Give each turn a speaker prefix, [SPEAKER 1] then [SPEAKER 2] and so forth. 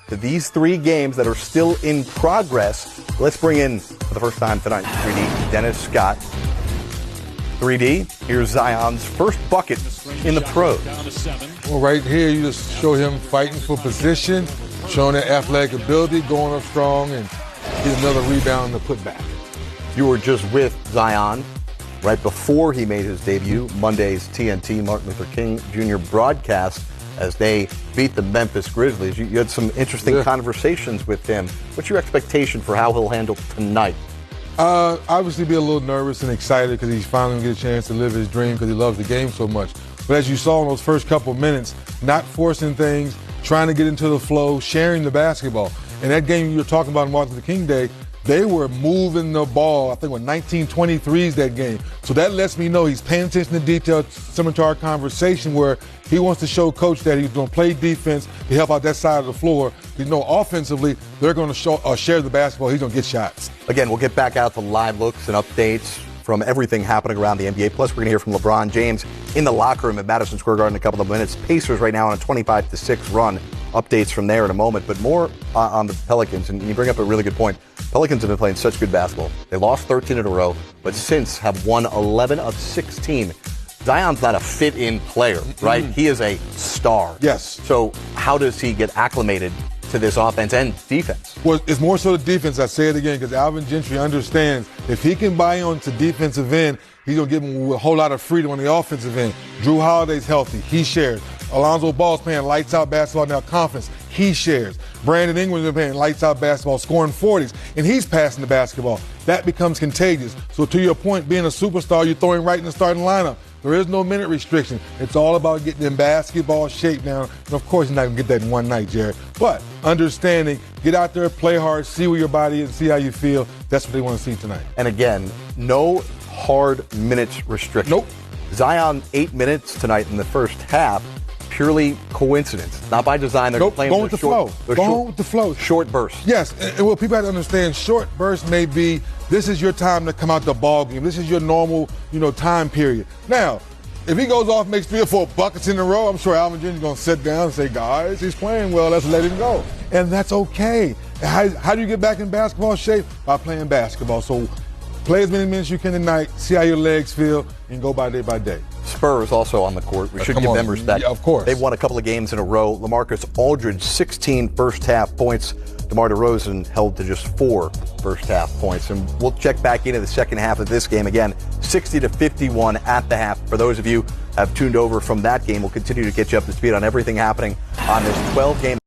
[SPEAKER 1] to these 3 games that are still in progress. Let's bring in, for the first time tonight, 3D, Dennis Scott. 3D, here's Zion's first bucket in the pros.
[SPEAKER 2] Well, right here, you just show him fighting for position, showing that athletic ability, going up strong, and get another rebound to put back.
[SPEAKER 1] You were just with Zion right before he made his debut, Monday's TNT Martin Luther King Jr. broadcast, as they beat the Memphis Grizzlies. You had some interesting conversations with him. What's your expectation for how he'll handle tonight?
[SPEAKER 2] Obviously be a little nervous and excited because he's finally going to get a chance to live his dream because he loves the game so much. But as you saw in those first couple minutes, not forcing things, trying to get into the flow, sharing the basketball. And that game you were talking about on Martin Luther King Day, they were moving the ball, I think, with 1923s that game. So that lets me know he's paying attention to detail, similar to our conversation where he wants to show Coach that he's going to play defense to help out that side of the floor. You know, offensively, they're going to share the basketball. He's going to get shots.
[SPEAKER 1] Again, we'll get back out to live looks and updates from everything happening around the NBA. Plus, we're going to hear from LeBron James in the locker room at Madison Square Garden in a couple of minutes. Pacers right now on a 25-6 run. Updates from there in a moment, but more on the Pelicans. And you bring up a really good point. Pelicans have been playing such good basketball. They lost 13 in a row, but since have won 11 of 16. Zion's not a fit-in player, right? He is a star.
[SPEAKER 2] Yes.
[SPEAKER 1] So how does he get acclimated to this offense and defense?
[SPEAKER 2] Well, it's more so the defense. I say it again because Alvin Gentry understands if he can buy on to defensive end, he's going to give him a whole lot of freedom on the offensive end. Drew Holiday's healthy. He shares. Alonzo Ball's playing lights-out basketball now, conference. He shares. Brandon Ingram's playing lights-out basketball, scoring 40s, and he's passing the basketball. That becomes contagious. So to your point, being a superstar, you're throwing right in the starting lineup. There is no minute restriction. It's all about getting in basketball shape now. And of course, you're not going to get that in one night, Jared. But understanding, get out there, play hard, see where your body is, see how you feel. That's what they want to see tonight.
[SPEAKER 1] And again, no hard minutes restriction.
[SPEAKER 2] Nope.
[SPEAKER 1] Zion, 8 minutes tonight in the first half. Purely coincidence, not by design. They're playing
[SPEAKER 2] going with the flow. Going with the flow.
[SPEAKER 1] Short bursts.
[SPEAKER 2] Yes, and what people have to understand, short bursts may be this is your time to come out the ball game. This is your normal, time period. Now, if he goes off, makes 3 or 4 buckets in a row, I'm sure Alvin Gentry's going to sit down and say, guys, he's playing well. Let's let him go, and that's okay. How do you get back in basketball shape? By playing basketball. So play as many minutes you can tonight. See how your legs feel, and go by day.
[SPEAKER 1] Spurs also on the court. We should give them respect.
[SPEAKER 2] Yeah, of course.
[SPEAKER 1] They've won a couple of games in a row. LaMarcus Aldridge, 16 first-half points. DeMar DeRozan held to just 4 first-half points. And we'll check back into the second half of this game again. 60-51 at the half. For those of you who have tuned over from that game, we'll continue to get you up to speed on everything happening on this 12-game